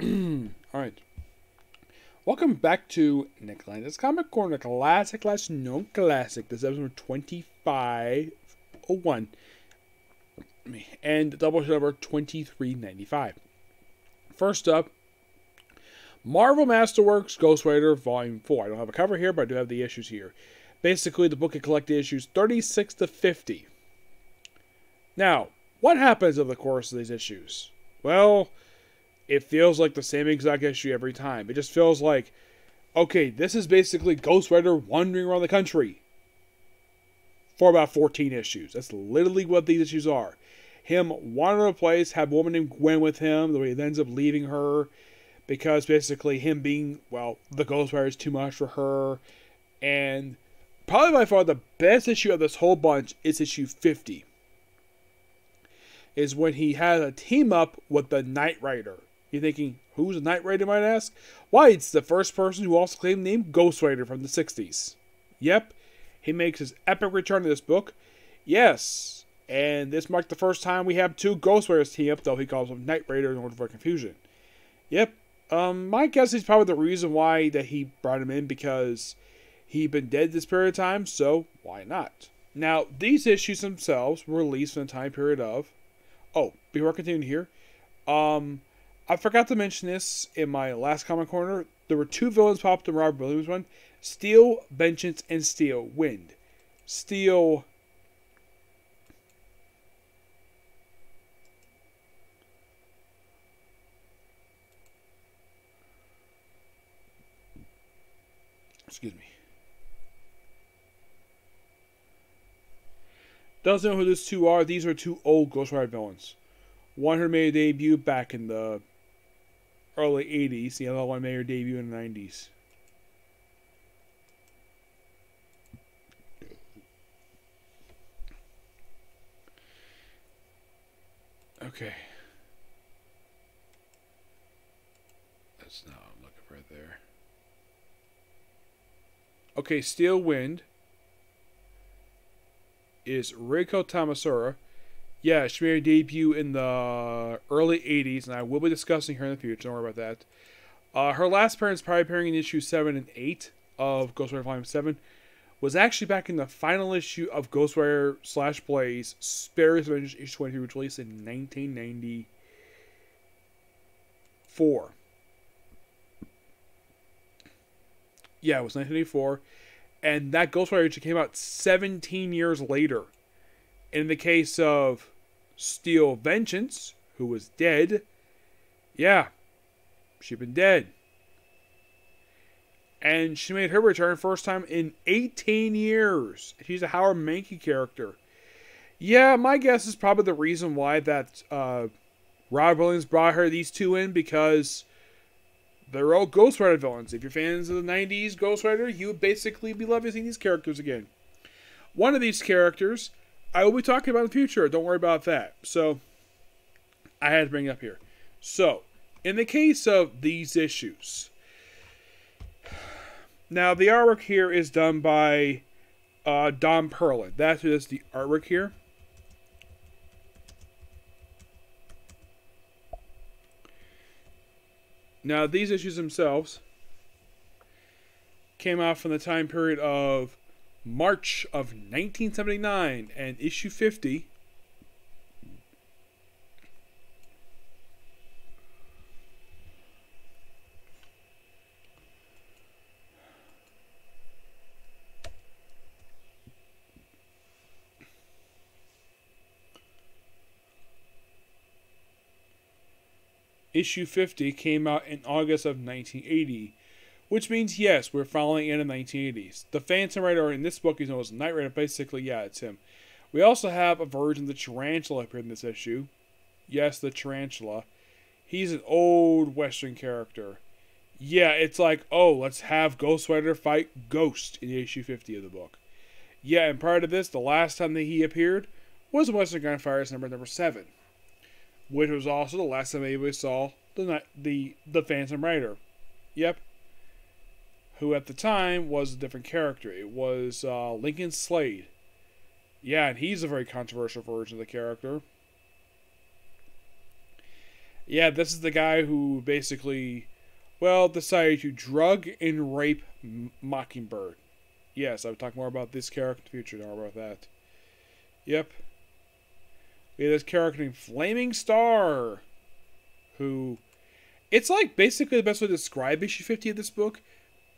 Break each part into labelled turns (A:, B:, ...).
A: Alright. Welcome back to Nick Landis Comic Corner, classic / non-classic. This is episode 2501. And Doubleshot number 2395. First up, Marvel Masterworks Ghost Rider Volume 4. I don't have a cover here, but I do have the issues here. Basically, the book had collected issues 36 to 50. Now, what happens over the course of these issues? Well, it feels like the same exact issue every time. It just feels like, okay, this is basically Ghost Rider wandering around the country for about 14 issues. That's literally what these issues are. Him wandering a place, have a woman named Gwen with him, the way he ends up leaving her, because basically him being, well, the Ghost Rider is too much for her. And probably by far the best issue of this whole bunch is issue 50. Is when he has a team up with the Knight Rider. You're thinking, who's a Knight Rider, might ask? Why, it's the first person who also claimed the name Ghost Rider from the 60s. Yep, he makes his epic return to this book. Yes, and this marked the first time we have two Ghost Riders team up, though he calls them Knight Rider in order for confusion. Yep, my guess is probably the reason why that he brought him in, because he'd been dead this period of time, so why not? Now, these issues themselves were released in the time period of... Oh, before I continue here, I forgot to mention this in my last Comic Corner. There were two villains popped in Robert Williams one. Steel, Vengeance, and Steel, Wind. Steel... Excuse me. Doesn't know who these two are. These are two old Ghost Rider villains. One who made a debut back in the early 80s. The other one made her debut in the 90s. Okay. That's not what I'm looking for right there. Okay, Steel Wind is Reiko Tamasura. Yeah, she made her debut in the early 80s, and I will be discussing her in the future. Don't worry about that. Her last appearance, probably appearing in issue 7 and 8 of Ghost Rider Volume 7, was actually back in the final issue of Ghost Rider / Blaze, Spare's Avengers issue 20, which was released in 1994. Yeah, it was 1984. And that Ghost Rider came out 17 years later. In the case of Steel Vengeance, who was dead, yeah, she'd been dead. And she made her return first time in 18 years. She's a Howard Mankey character. Yeah, my guess is probably the reason why that Rob Williams brought her these two in, because they're all Ghost Rider villains. If you're fans of the 90s Ghost Rider, you would basically be loving seeing these characters again. One of these characters I will be talking about in the future. Don't worry about that. So, I had to bring it up here. So, in the case of these issues, now the artwork here is done by Don Perlin. That's who does the artwork here. Now, these issues themselves came out from the time period of March of 1979, and issue 50 Issue 50 came out in August of 1980, which means, yes, we're following in the 1980s. The Phantom Rider in this book is known as Knight Rider. Basically, yeah, it's him. We also have a version of the Tarantula appeared in this issue. Yes, the Tarantula. He's an old Western character. Yeah, it's like, oh, let's have Ghost Rider fight Ghost in issue 50 of the book. Yeah, and prior to this, the last time that he appeared was Western Gunfire's number 7. Which was also the last time anybody saw the Phantom Rider. Yep. Who at the time was a different character. It was Lincoln Slade. Yeah, and he's a very controversial version of the character. Yeah, this is the guy who basically, well, decided to drug and rape Mockingbird. Yes, I'll talk more about this character in the future. Don't worry about that. Yep. We have this character named Flaming Star, who, it's like basically the best way to describe issue 50 of this book.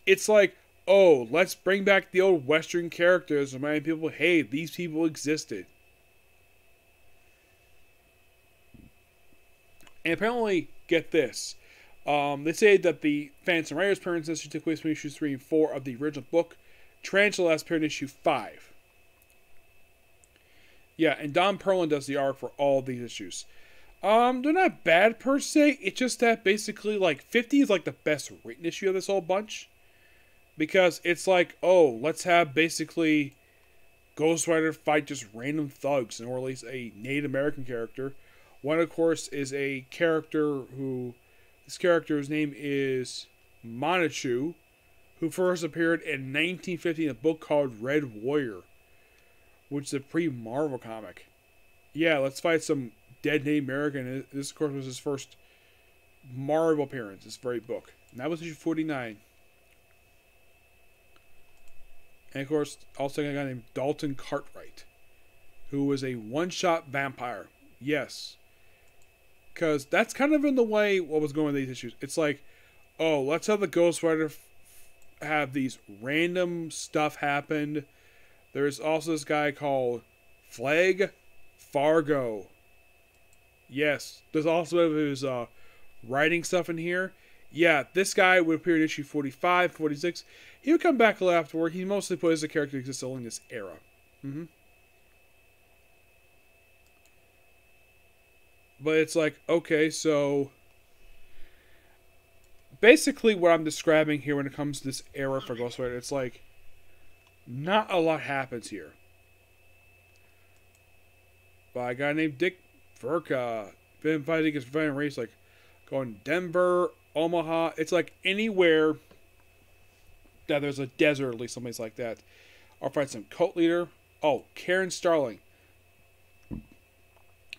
A: It's like, oh, let's bring back the old Western characters and remind people, hey, these people existed. And apparently, get this. They say that the Phantom Raiders appearances took place between issues 3 and 4 of the original book. Tarantula last appeared in issue 5. Yeah, and Don Perlin does the art for all these issues. They're not bad per se. It's just that basically, like, 50 is like the best written issue of this whole bunch. Because it's like, oh, let's have basically Ghost Rider fight just random thugs, and or at least a Native American character. One, of course, is a character who, this character's name is Monichu, who first appeared in 1950 in a book called Red Warrior, which is a pre-Marvel comic. Yeah, let's fight some dead Native American. This, of course, was his first Marvel appearance, this very book. And that was issue 49. And, of course, also a guy named Dalton Cartwright, who was a one-shot vampire. Yes. Because that's kind of in the way what was going with these issues. It's like, oh, let's have the Ghost Rider have these random stuff happen. There's also this guy called Flag Fargo. Yes. There's also his writing stuff in here. Yeah, this guy would appear in issue 45, 46. He would come back a little afterward. He mostly plays the character that exists only in this era. But it's like, okay, so basically what I'm describing here when it comes to this era for Ghost Rider, it's like not a lot happens here. By a guy named Dick Verka, been fighting against Van Race, like going Denver, Omaha. It's like anywhere that there's a desert, at least someplace like that. I'll fight some cult leader. Oh, Karen Starling.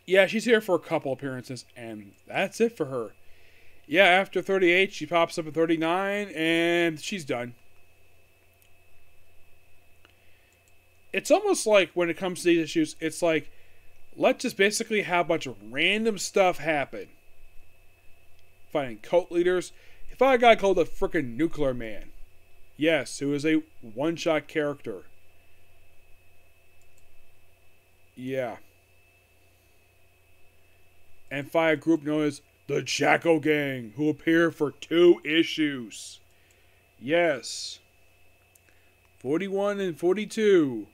A: Yeah, she's here for a couple appearances, and that's it for her. Yeah, after 38, she pops up at 39, and she's done. It's almost like, when it comes to these issues, it's like, let's just basically have a bunch of random stuff happen. Finding cult leaders. If I got called a frickin' Nuclear Man. Yes, who is a one-shot character. Yeah. And find a group known as the Jacko Gang, who appear for 2 issues. Yes. 41 and 42.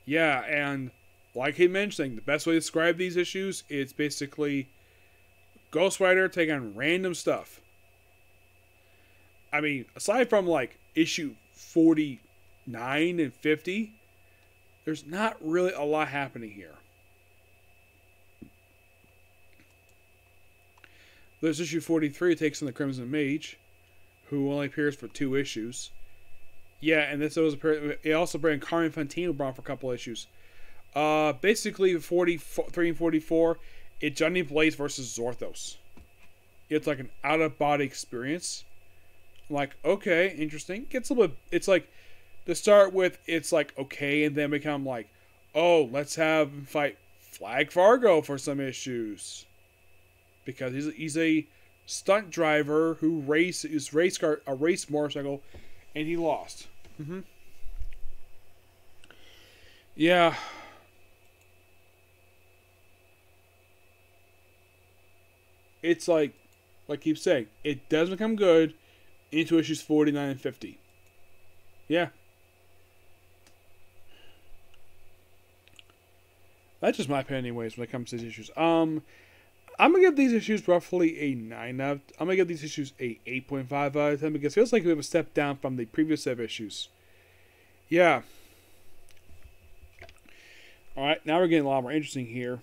A: Yeah, and like he mentioned, the best way to describe these issues is basically Ghost Rider taking on random stuff. I mean, aside from like issue 49 and 50, there's not really a lot happening here. There's issue 43, it takes on the Crimson Mage, who only appears for 2 issues. Yeah, and this was it also brought Carmen Fantino brought for a couple issues. Basically, 43 and 44, it's Johnny Blaze versus Zorthos. It's like an out-of-body experience. I'm like, okay, interesting. Gets a little bit, it's like, to start with, it's like, okay, and then become like, oh, let's have him fight Flag Fargo for some issues. Because he's a stunt driver who races a race motorcycle, and he lost. Yeah. It's like I keep saying, it does become good into issues 49 and 50. Yeah. That's just my opinion anyways when it comes to these issues. I'm going to give these issues roughly a 9 out. I'm going to give these issues a 8.5 out of 10 because it feels like we have a step down from the previous set of issues. Yeah. Alright, now we're getting a lot more interesting here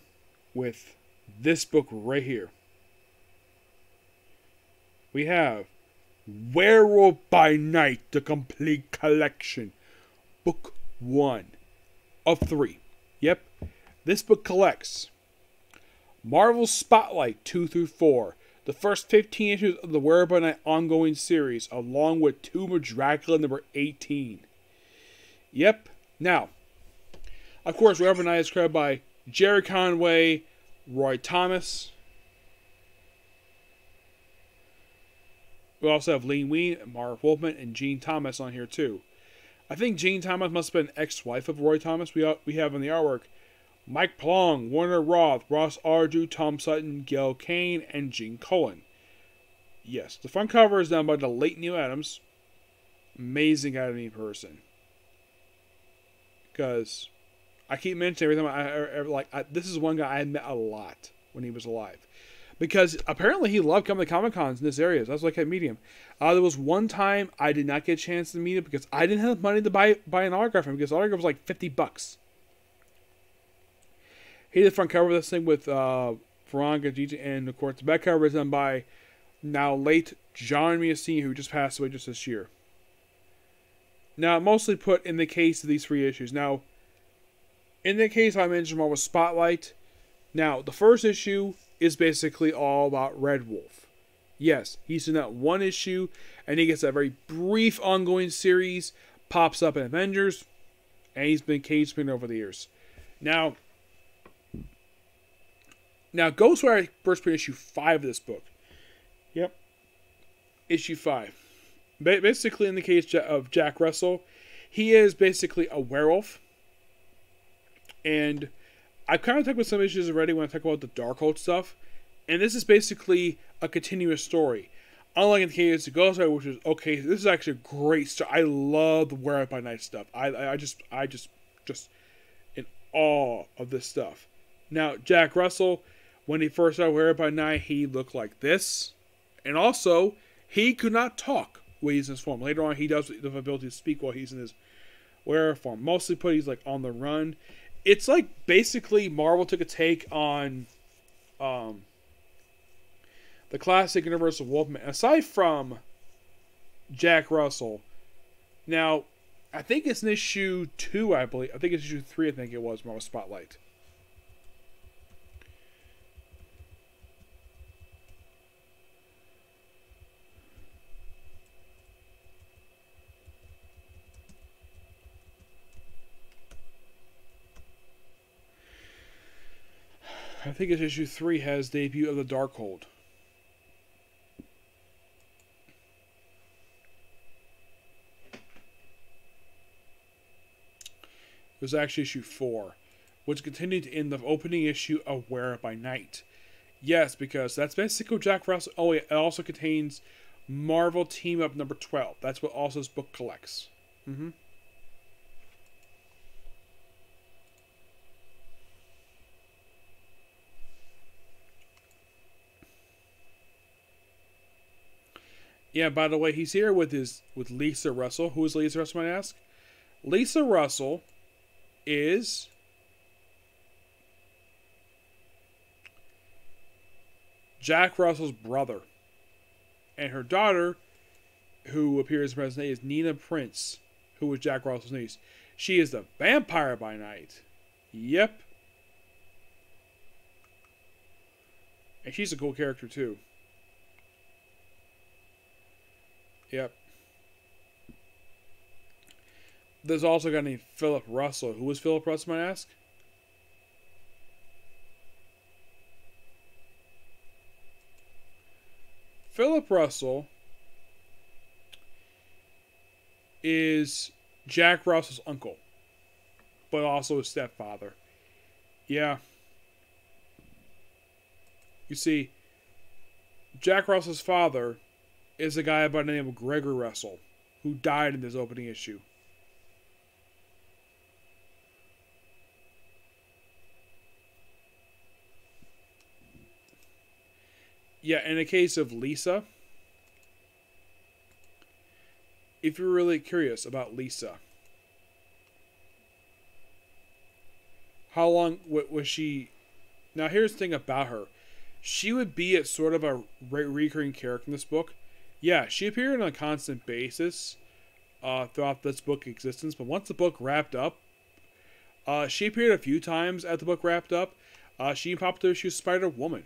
A: with this book right here. We have Werewolf by Night, the complete collection. Book 1 of 3. Yep. This book collects Marvel's Spotlight 2 through 4. The first 15 issues of the Werewolf by Night ongoing series, along with Tomb of Dracula number 18. Yep. Now, of course, Werewolf by Night is created by Jerry Conway, Roy Thomas. We also have Lee Wein, Marv Wolfman, and Jean Thomas on here too. I think Jean Thomas must have been ex-wife of Roy Thomas. We have in the artwork Mike Plong, Warner Roth, Ross Ardu, Tom Sutton, Gail Kane, and Gene Colan. Yes, the front cover is done by the late Neil Adams. Amazing anime person. Because I keep mentioning every time this is one guy I met a lot when he was alive. Because apparently he loved coming to Comic Cons in this area. So that's why I kept meeting him. There was one time I did not get a chance to meet him because I didn't have money to buy an autograph from him because the autograph was like $50. He did the front cover of this thing with Veronica Gigi, and of course the back cover is done by now late John Miacini, who just passed away just this year. Now, mostly put in the case of these 3 issues. Now, in the case I mentioned Marvel Spotlight, now the first issue is basically all about Red Wolf. Yes, he's in that one issue, and he gets a very brief ongoing series, pops up in Avengers, and he's been cage spin over the years. Now goes where I first put issue 5 of this book. Yep. Issue 5. Basically, in the case of Jack Russell, he is basically a werewolf. And I've kind of talked about some issues already when I talk about the Darkhold stuff. And this is basically a continuous story. Unlike in the case of Ghost Rider, which is, okay, this is actually a great story. I love the Werewolf by Night stuff. I just in awe of this stuff. Now, Jack Russell, when he first started Werewolf by Night, he looked like this. And also, he could not talk when he's in his form. Later on, he does have the ability to speak while he's in his werewolf form. Mostly put, he's like on the run. It's like basically Marvel took a take on the classic Universal Wolfman. Aside from Jack Russell, now I think it's in issue 2, I believe. I think it's issue 3, I think it was, Marvel Spotlight. I think it's issue 3 has debut of the Darkhold. It was actually issue 4, which continued in the opening issue of Werewolf by Night. Yes, because that's basically Jack Russell. Oh, yeah, it also contains Marvel Team Up number 12. That's what also this book collects. Yeah, by the way, he's here with Lisa Russell. Who is Lisa Russell, might I ask? Lisa Russell is Jack Russell's brother. And her daughter, who appears in the present day, is Nina Prince, who was Jack Russell's niece. She is the Vampire by Night. Yep. And she's a cool character, too. Yep. There's also a guy named Philip Russell. Who was Philip Russell, might I ask? Philip Russell is Jack Russell's uncle, but also his stepfather. Yeah. You see, Jack Russell's father is a guy by the name of Gregory Russell, who died in this opening issue. Yeah, in the case of Lisa, if you're really curious about Lisa, how long was she? Now, here's the thing about her. She would be a sort of a recurring character in this book. Yeah, she appeared on a constant basis throughout this book's existence, but once the book wrapped up, she appeared a few times at the book wrapped up, She popped the issue Spider-Woman.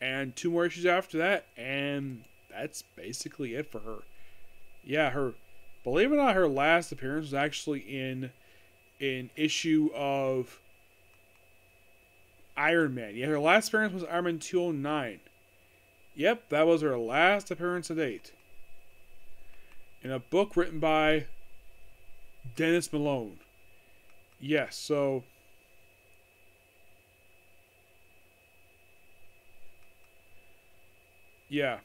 A: And 2 more issues after that, and that's basically it for her. Yeah, believe it or not, her last appearance was actually in an issue of Iron Man. Yeah, her last appearance was Iron Man 209. Yep, that was her last appearance to date. In a book written by Dennis Malone. Yes, so... yeah.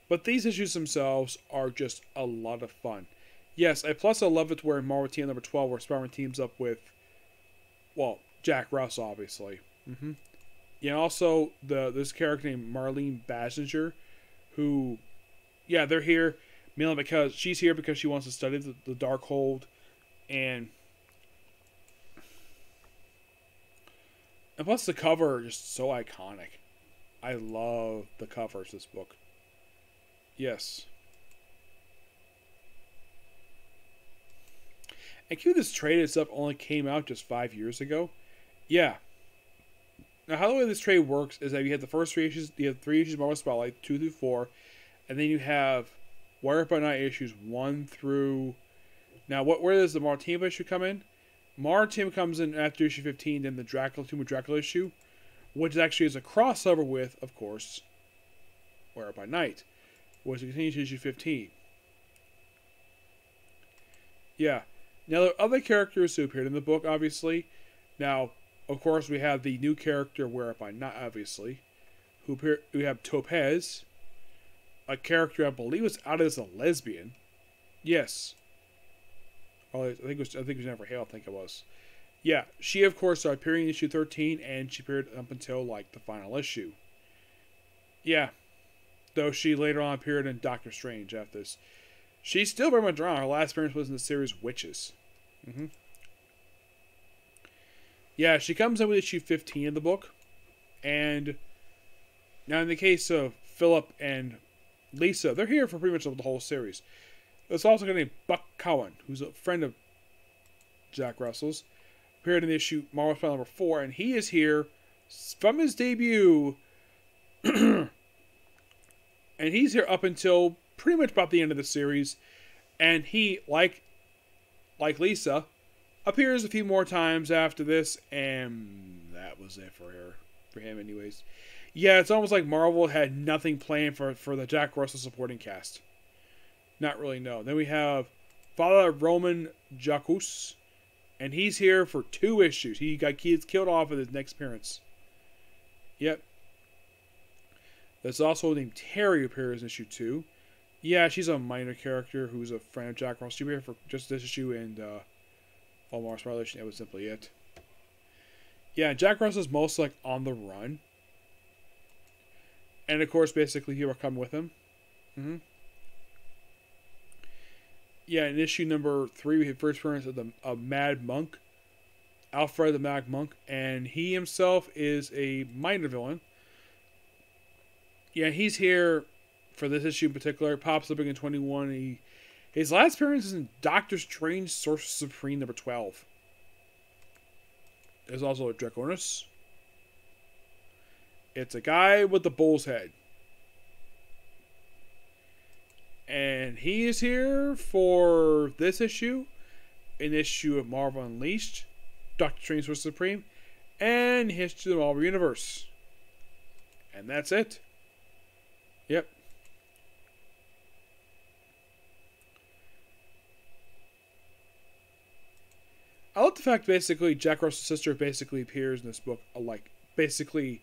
A: But these issues themselves are just a lot of fun. Yes, plus I love it where Marvel Team number 12 where Spider-Man teams up with, well, Jack Russell, obviously. Yeah, also this character named Marlene Basinger, who, yeah, they're here mainly because she's here because she wants to study the Darkhold, and plus the cover is just so iconic. I love the covers of this book. Yes. And Q, this trade itself only came out just 5 years ago. Yeah. Now, how the way this trade works is that you have the first 3 issues, you have 3 issues of Marvel Spotlight, 2 through 4, and then you have Werewolf by Night issues 1 through... Now, where does the Martin issue come in? Martin comes in after issue 15, then the Dracula, Tomb of Dracula issue, which actually is a crossover with, of course, Werewolf by Night, which continues to issue 15. Yeah. Now, there are other characters who appeared in the book, obviously. Now, of course, we have the new character, Werewolf by Night, obviously. We have Topaz, a character I believe was out as a lesbian. Yes. Oh, I think it was Jennifer Hale, I think it was. Yeah, she, of course, started appearing in issue 13, and she appeared up until, like, the final issue. Yeah. Though she later on appeared in Doctor Strange after this. She's still very much around. Her last appearance was in the series Witches. Yeah, she comes in with issue 15 of the book. And now in the case of Philip and Lisa, they're here for pretty much the whole series. There's also a guy named Buck Cowan, who's a friend of Jack Russell's. Appeared in the issue Marvel Spotlight number 4, and he is here from his debut. And he's here up until pretty much about the end of the series. And he, like Lisa, appears a few more times after this, and that was it for him anyways. Yeah, it's almost like Marvel had nothing planned for the Jack Russell supporting cast. Not really, no. Then we have Father Roman Jacques, and he's here for 2 issues. He got kids killed off in his next appearance. Yep. There's also named Terry who appears in issue 2. Yeah, she's a minor character who's a friend of Jack Russell. She'll be here for just this issue and Marvel Spotlight. That was simply it. Yeah, Jack Russell's mostly like on the run. And of course, basically, he will come with him. Yeah, in issue number 3, we have first appearance of Mad Monk, Alfred the Mad Monk, and he himself is a minor villain. Yeah, he's here for this issue in particular. It pops up in 21. His last appearance is in Doctor Strange Sorcerer Supreme number 12. There's also a Draconis. It's a guy with the bull's head. And he is here for this issue, an issue of Marvel Unleashed, Doctor Strange Sorcerer Supreme, and History of the Marvel Universe. And that's it. Yep. I love the fact basically Jack Russell's sister basically appears in this book alike. Basically,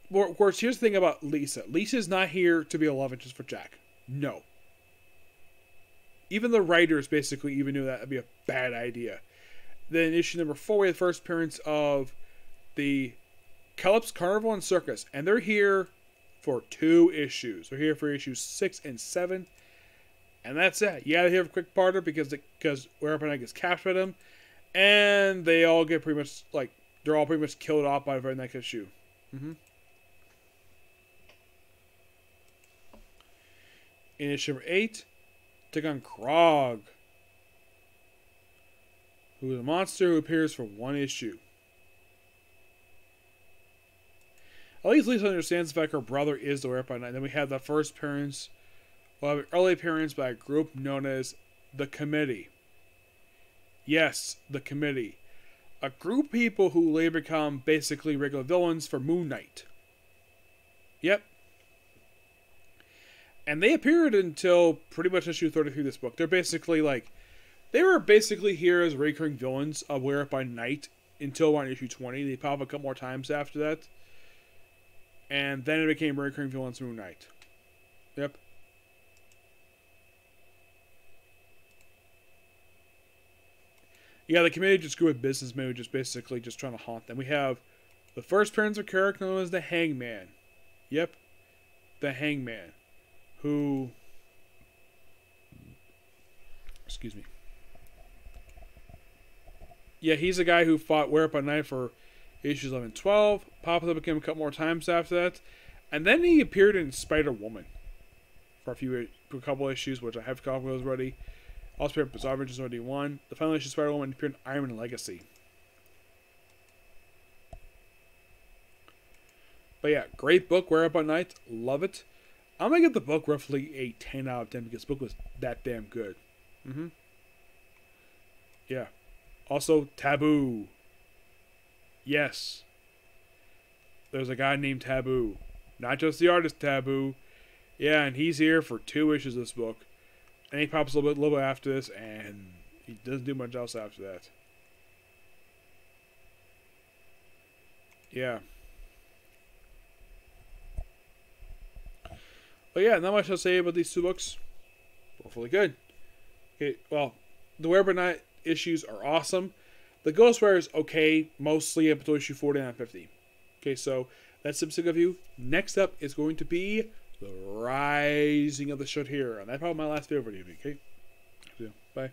A: well, of course, here's the thing about Lisa. Lisa's not here to be a love interest for Jack. No. Even the writers basically even knew that would be a bad idea. Then issue number 4, we have the first appearance of the Calypso Carnival and Circus. And they're here for 2 issues. They're here for issues 6 and 7. And that's it. Yeah, they're here for quick parter because Werewolf by Night gets captured by them. And they all get pretty much, like, they're all pretty much killed off by the very next issue. In issue number 8, take on Krog. who is a monster who appears for one issue. At least Lisa understands the fact her brother is the Werewolf by Night. Then we have the first appearance, well, early appearance by a group known as the Committee. Yes, the Committee. A group of people who later become basically regular villains for Moon Knight. Yep. And they appeared until pretty much issue 33 of this book. They're basically like, they were basically here as recurring villains of Werewolf by Night until around issue 20. They pop up a couple more times after that. And then it became recurring villains Moon Knight. Yep. Yeah, the Committee just grew with businessmen who just basically just trying to haunt them. We have the first appearance of a character known as the Hangman. Yep. The Hangman. Who... Excuse me. Yeah, he's a guy who fought Werewolf by Night for issues 11 and 12. Popped up again a couple more times after that. And then he appeared in Spider-Woman for a couple issues, which I have copies of already. Also appeared in Bizarre Adventures 91. The final issue of Spider-Woman appeared in Iron Man Legacy. But yeah, great book, Werewolf by Night. Love it. I'm going to give the book roughly a 10 out of 10 because the book was that damn good. Yeah. Also, Taboo. Yes. There's a guy named Taboo. Not just the artist Taboo. Yeah, and he's here for 2 issues of this book. And he pops a little bit after this, and he doesn't do much else after that. Yeah. But yeah, not much to say about these 2 books. Both really good. Okay, well, the Werewolf by Night issues are awesome. The Ghostwire is okay, mostly up until issue 49 and 50. Okay, so that's the specific review. Next up is going to be The Rising of the Shut Here. And that's probably my last video for you. Okay? So, bye.